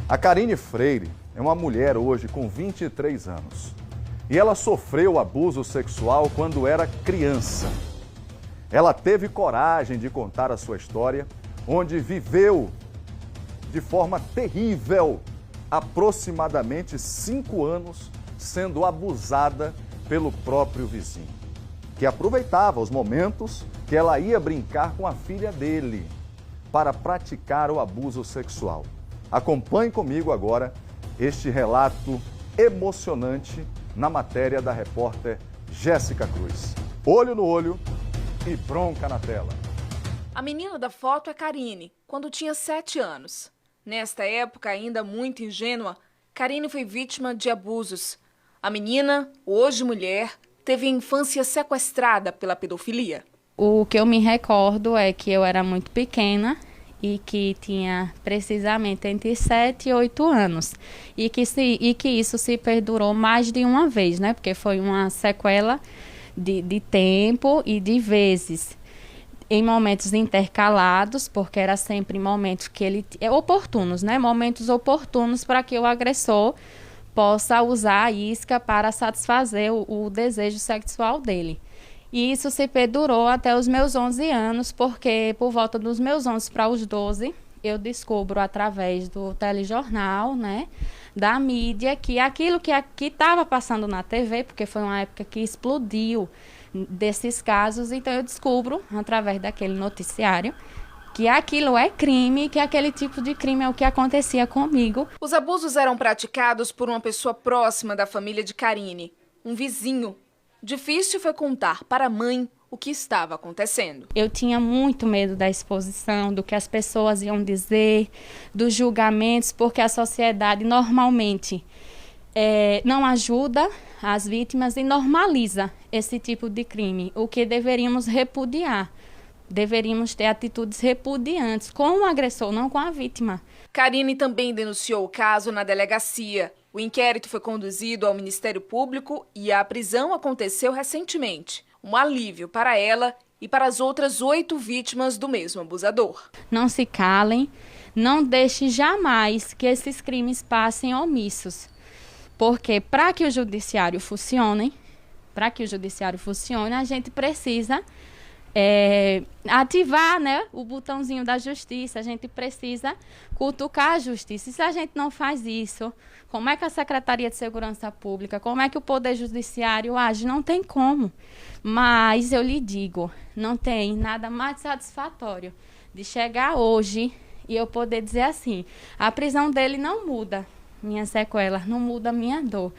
A Karine Freire é uma mulher hoje com 23 anos e ela sofreu abuso sexual quando era criança. Ela teve coragem de contar a sua história, onde viveu de forma terrível aproximadamente 5 anos sendo abusada pelo próprio vizinho, que aproveitava os momentos que ela ia brincar com a filha dele para praticar o abuso sexual. Acompanhe comigo agora este relato emocionante na matéria da repórter Jéssica Cruz. Olho no olho e bronca na tela. A menina da foto é Karine, quando tinha 7 anos. Nesta época, ainda muito ingênua, Karine foi vítima de abusos. A menina, hoje mulher, teve a infância sequestrada pela pedofilia. O que eu me recordo é que eu era muito pequena e que tinha precisamente entre 7 e 8 anos. E que isso se perdurou mais de uma vez, né? Porque foi uma sequela de tempo e de vezes. Em momentos intercalados, porque era sempre momentos que ele... oportunos, né? Momentos oportunos para que o agressor possa usar a isca para satisfazer o desejo sexual dele. E isso se perdurou até os meus 11 anos, porque por volta dos meus 11 para os 12, eu descubro através do telejornal, né, da mídia, que aquilo que estava passando na TV, porque foi uma época que explodiu desses casos, então eu descubro, através daquele noticiário, que aquilo é crime, que aquele tipo de crime é o que acontecia comigo. Os abusos eram praticados por uma pessoa próxima da família de Karine, um vizinho. Difícil foi contar para a mãe o que estava acontecendo. Eu tinha muito medo da exposição, do que as pessoas iam dizer, dos julgamentos, porque a sociedade normalmente não ajuda as vítimas e normaliza esse tipo de crime, o que deveríamos repudiar. Deveríamos ter atitudes repudiantes com o agressor, não com a vítima. Karine também denunciou o caso na delegacia. O inquérito foi conduzido ao Ministério Público e a prisão aconteceu recentemente. Um alívio para ela e para as outras 8 vítimas do mesmo abusador. Não se calem, não deixe jamais que esses crimes passem omissos. Porque para que o judiciário funcione, a gente precisa ativar, né, o botãozinho da justiça, a gente precisa cutucar a justiça. E se a gente não faz isso, como é que a Secretaria de Segurança Pública, como é que o Poder Judiciário age? Não tem como. Mas eu lhe digo, não tem nada mais satisfatório de chegar hoje e eu poder dizer assim, a prisão dele não muda minha sequela, não muda minha dor.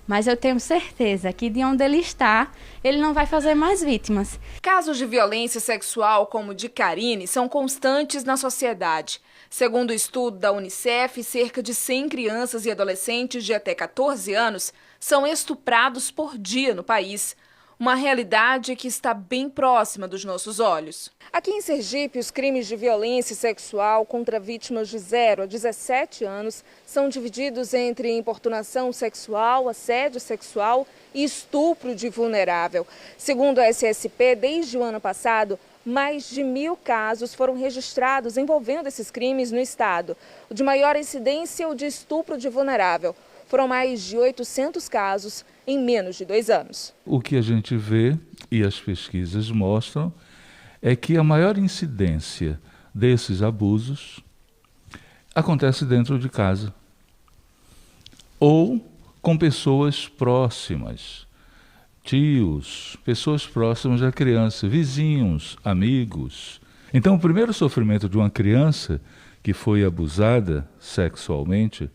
Mas eu tenho certeza que de onde ele está, ele não vai fazer mais vítimas. Casos de violência sexual como o de Karine são constantes na sociedade. Segundo o estudo da Unicef, cerca de 100 crianças e adolescentes de até 14 anos são estuprados por dia no país. Uma realidade que está bem próxima dos nossos olhos. Aqui em Sergipe, os crimes de violência sexual contra vítimas de 0 a 17 anos são divididos entre importunação sexual, assédio sexual e estupro de vulnerável. Segundo a SSP, desde o ano passado, mais de 1.000 casos foram registrados envolvendo esses crimes no estado. O de maior incidência é o de estupro de vulnerável. Foram mais de 800 casos em menos de 2 anos. O que a gente vê, e as pesquisas mostram, é que a maior incidência desses abusos acontece dentro de casa ou com pessoas próximas, tios, pessoas próximas da criança, vizinhos, amigos. Então, o primeiro sofrimento de uma criança que foi abusada sexualmente,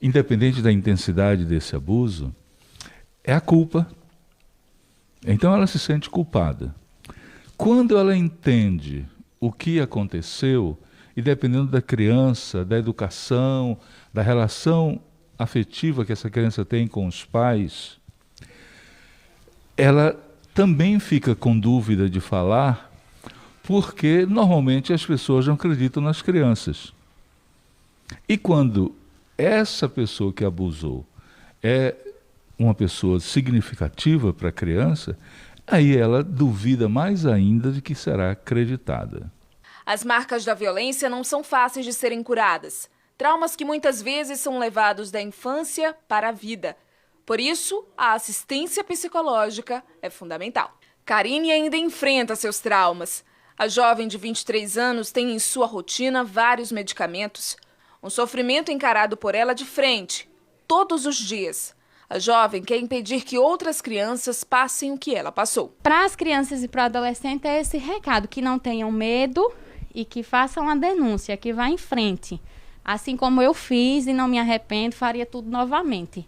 independente da intensidade desse abuso, é a culpa. Então ela se sente culpada. Quando ela entende o que aconteceu, e dependendo da criança, da educação, da relação afetiva que essa criança tem com os pais, ela também fica com dúvida de falar, porque normalmente as pessoas não acreditam nas crianças. E quando essa pessoa que abusou é uma pessoa significativa para a criança, aí ela duvida mais ainda de que será acreditada. As marcas da violência não são fáceis de serem curadas. Traumas que muitas vezes são levados da infância para a vida. Por isso, a assistência psicológica é fundamental. Karine ainda enfrenta seus traumas. A jovem de 23 anos tem em sua rotina vários medicamentos. Um sofrimento encarado por ela de frente, todos os dias. A jovem quer impedir que outras crianças passem o que ela passou. Para as crianças e para o adolescente é esse recado, que não tenham medo e que façam a denúncia, que vá em frente. Assim como eu fiz e não me arrependo, faria tudo novamente.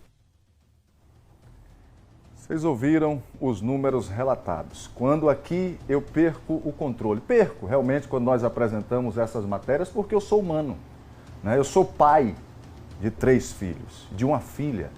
Vocês ouviram os números relatados. Quando aqui eu perco o controle. Perco realmente quando nós apresentamos essas matérias porque eu sou humano, né? Eu sou pai de 3 filhos, de uma filha.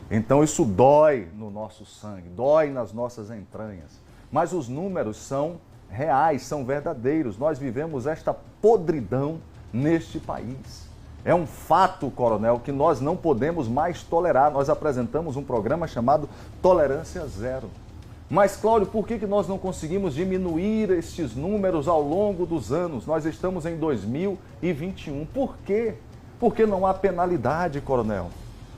Então isso dói no nosso sangue, dói nas nossas entranhas. Mas os números são reais, são verdadeiros. Nós vivemos esta podridão neste país. É um fato, coronel, que nós não podemos mais tolerar. Nós apresentamos um programa chamado Tolerância Zero. Mas, Cláudio, por que nós não conseguimos diminuir estes números ao longo dos anos? Nós estamos em 2021. Por quê? Porque não há penalidade, coronel.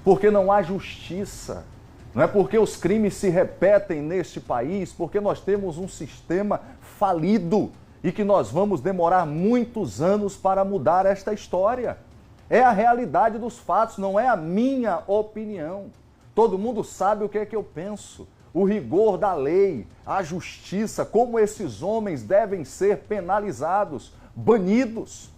Porque não há justiça. Não é porque os crimes se repetem neste país, porque nós temos um sistema falido e que nós vamos demorar muitos anos para mudar esta história. É a realidade dos fatos, não é a minha opinião. Todo mundo sabe o que é que eu penso. O rigor da lei, a justiça, como esses homens devem ser penalizados, banidos.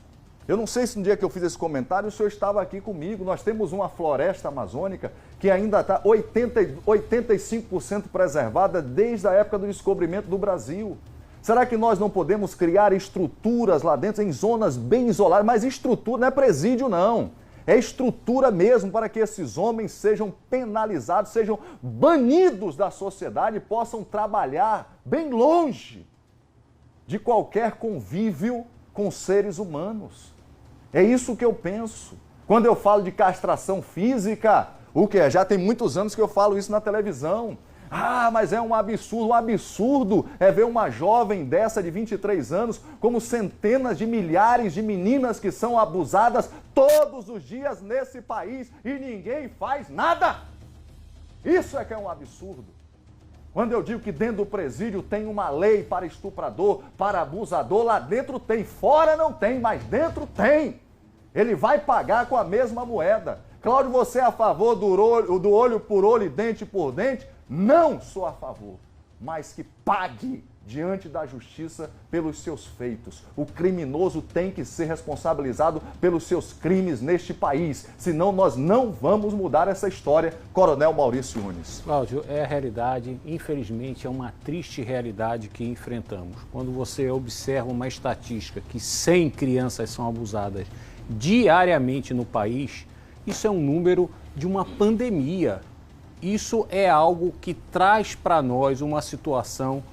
Eu não sei se no dia que eu fiz esse comentário o senhor estava aqui comigo. Nós temos uma floresta amazônica que ainda está 85% preservada desde a época do descobrimento do Brasil. Será que nós não podemos criar estruturas lá dentro, em zonas bem isoladas? Mas estrutura não é presídio, não. É estrutura mesmo para que esses homens sejam penalizados, sejam banidos da sociedade e possam trabalhar bem longe de qualquer convívio com seres humanos. É isso que eu penso. Quando eu falo de castração física, o que é? Já tem muitos anos que eu falo isso na televisão. Ah, mas é um absurdo. Um absurdo é ver uma jovem dessa de 23 anos, como centenas de milhares de meninas que são abusadas todos os dias nesse país e ninguém faz nada. Isso é que é um absurdo. Quando eu digo que dentro do presídio tem uma lei para estuprador, para abusador, lá dentro tem, fora não tem, mas dentro tem. Ele vai pagar com a mesma moeda. Cláudio, você é a favor do olho por olho e dente por dente? Não sou a favor, mas que pague diante da justiça pelos seus feitos. O criminoso tem que ser responsabilizado pelos seus crimes neste país, senão nós não vamos mudar essa história. Coronel Maurício Nunes. Cláudio, é a realidade, infelizmente é uma triste realidade que enfrentamos. Quando você observa uma estatística que 100 crianças são abusadas diariamente no país, isso é um número de uma pandemia. Isso é algo que traz para nós uma situação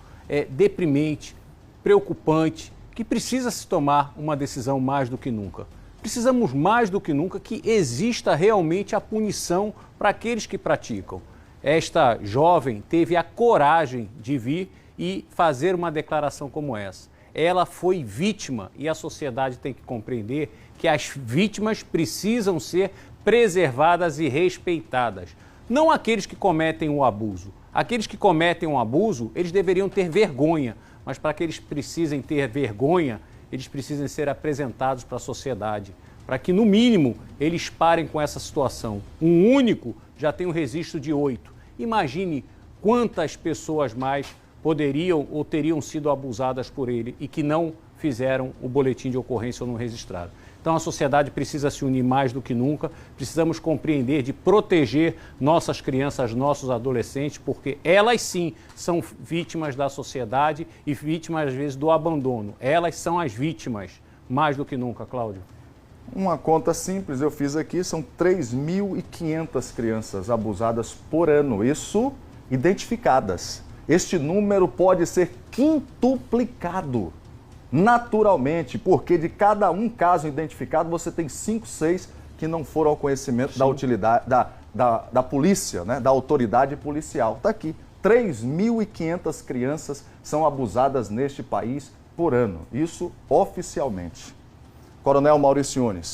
deprimente, preocupante, que precisa se tomar uma decisão mais do que nunca. Precisamos mais do que nunca que exista realmente a punição para aqueles que praticam. Esta jovem teve a coragem de vir e fazer uma declaração como essa. Ela foi vítima e a sociedade tem que compreender que as vítimas precisam ser preservadas e respeitadas. Não aqueles que cometem o abuso. Aqueles que cometem um abuso, eles deveriam ter vergonha, mas para que eles precisem ter vergonha, eles precisam ser apresentados para a sociedade, para que, no mínimo, eles parem com essa situação. Um único já tem um registro de 8. Imagine quantas pessoas mais poderiam ou teriam sido abusadas por ele e que não fizeram o boletim de ocorrência ou não registraram. Então a sociedade precisa se unir mais do que nunca, precisamos compreender de proteger nossas crianças, nossos adolescentes, porque elas sim são vítimas da sociedade e vítimas às vezes do abandono. Elas são as vítimas, mais do que nunca, Cláudio. Uma conta simples eu fiz aqui, são 3.500 crianças abusadas por ano, isso identificadas. Este número pode ser quintuplicado. Naturalmente, porque de cada um caso identificado, você tem 5, 6 que não foram ao conhecimento da utilidade da polícia, né? Da autoridade policial. Está aqui, 3.500 crianças são abusadas neste país por ano, isso oficialmente. Coronel Maurício Nunes.